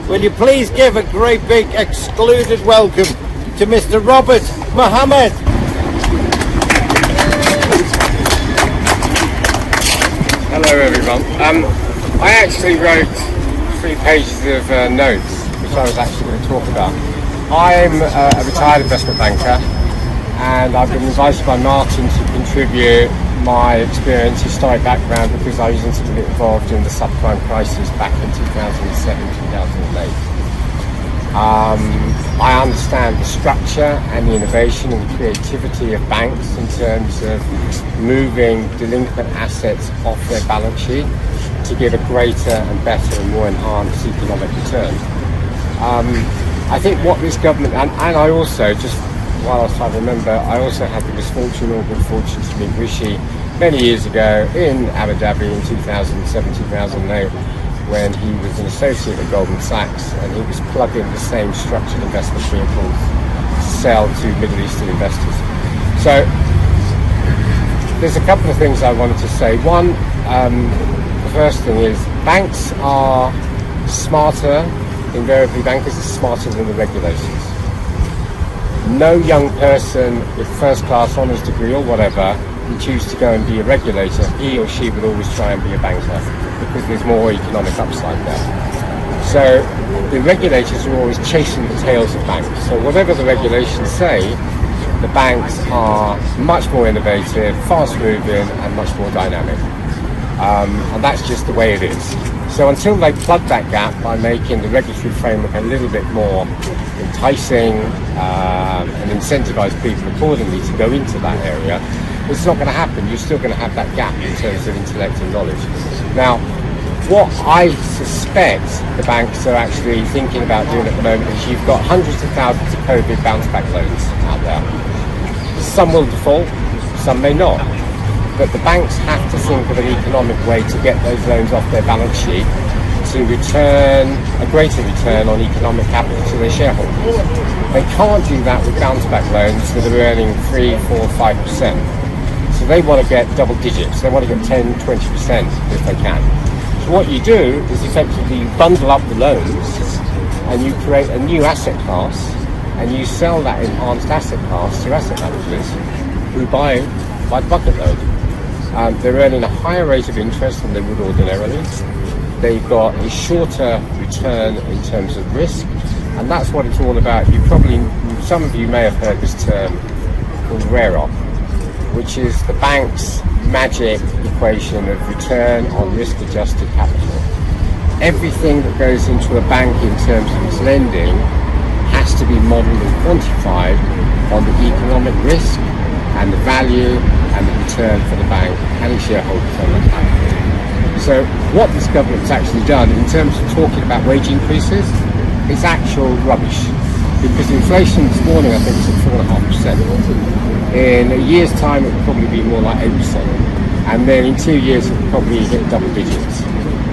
Will you please give a great big excluded welcome to Mr. Robert Mohammed. Hello everyone. I actually wrote 3 pages of notes which I was actually going to talk about. I'm a retired investment banker and I've been invited by Martin to contribute my experience, historic background, because I was intimately involved in the subprime crisis back in 2007-2008. I understand the structure and the innovation and the creativity of banks in terms of moving delinquent assets off their balance sheet to give a greater and better and more enhanced economic return. I think what this government, and I also, just while I was trying to remember, I also had the misfortune or good fortune to meet Rishi many years ago in Abu Dhabi in 2007-2008 when he was an associate at Goldman Sachs and he was plugging the same structured investment vehicles to sell to Middle Eastern investors. So there's a couple of things I wanted to say. One, the first thing is banks are smarter, invariably bankers are smarter than the regulators. No young person with first class honours degree or whatever who choose to go and be a regulator, he or she would always try and be a banker because there's more economic upside there. So the regulators are always chasing the tails of banks. So whatever the regulations say, the banks are much more innovative, fast moving and much more dynamic. And that's just the way it is. So until they plug that gap by making the regulatory framework a little bit more enticing and incentivize people accordingly to go into that area, it's not going to happen. You're still going to have that gap in terms of intellect and knowledge. Now, what I suspect the banks are actually thinking about doing at the moment is you've got hundreds of thousands of COVID bounce back loans out there. Some will default, some may not. But the banks have to think of an economic way to get those loans off their balance sheet to return a greater return on economic capital to their shareholders. They can't do that with bounce back loans that are earning 3, 4, 5%. So they want to get double digits. They want to get 10, 20% if they can. So what you do is effectively you bundle up the loans and you create a new asset class and you sell that enhanced asset class to asset managers who buy the bucket load. They're earning a higher rate of interest than they would ordinarily. They've got a shorter return in terms of risk, and that's what it's all about. Some of you may have heard this term called RAROC, which is the bank's magic equation of return on risk-adjusted capital. Everything that goes into a bank in terms of its lending has to be modelled and quantified on the economic risk and the value and the return for the bank and its shareholders on that capital. So what this government's actually done in terms of talking about wage increases is actual rubbish, because inflation this morning I think is at 4.5%. In a year's time it will probably be more like 8%, and then in 2 years it will probably hit double digits.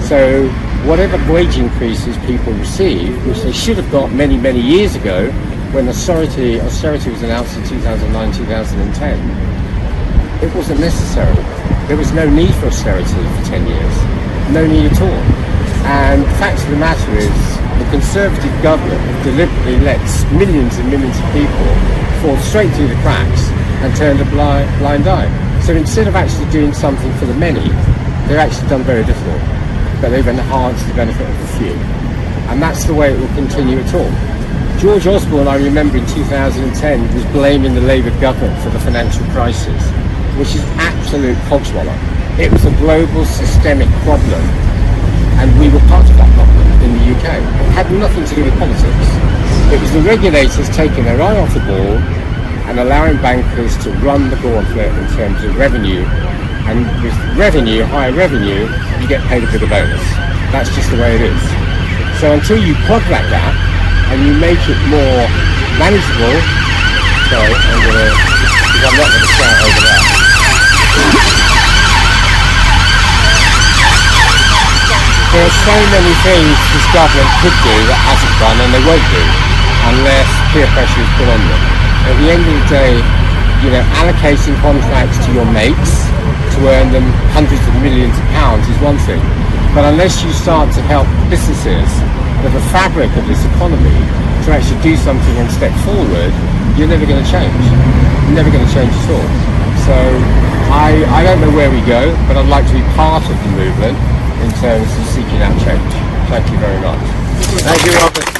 So whatever wage increases people receive, which they should have got many years ago when austerity was announced in 2009, 2010, it wasn't necessary. There was no need for austerity for 10 years. No need at all. And the fact of the matter is, the Conservative government deliberately lets millions and millions of people fall straight through the cracks and turned a blind eye. So instead of actually doing something for the many, they've actually done very little. But they've enhanced the benefit of the few. And that's the way it will continue at all. George Osborne, I remember in 2010, was blaming the Labour government for the financial crisis, which is absolute codswallop. It was a global systemic problem, and we were part of that problem in the UK. It had nothing to do with politics. It was the regulators taking their eye off the ball and allowing bankers to run the gauntlet in terms of revenue. And with revenue, higher revenue, you get paid a bit of bonus. That's just the way it is. So until you plug that gap and you make it more manageable, sorry, because I'm not going to shout over there. There are so many things this government could do that hasn't done, and they won't do unless peer pressure is put on them. At the end of the day, allocating contracts to your mates to earn them hundreds of millions of pounds is one thing. But unless you start to help businesses that are the fabric of this economy to actually do something and step forward, you're never going to change. You're never going to change at all. So I don't know where we go, but I'd like to be part of the movement in terms of seeking out change. Thank you very much. Thank you, Robert.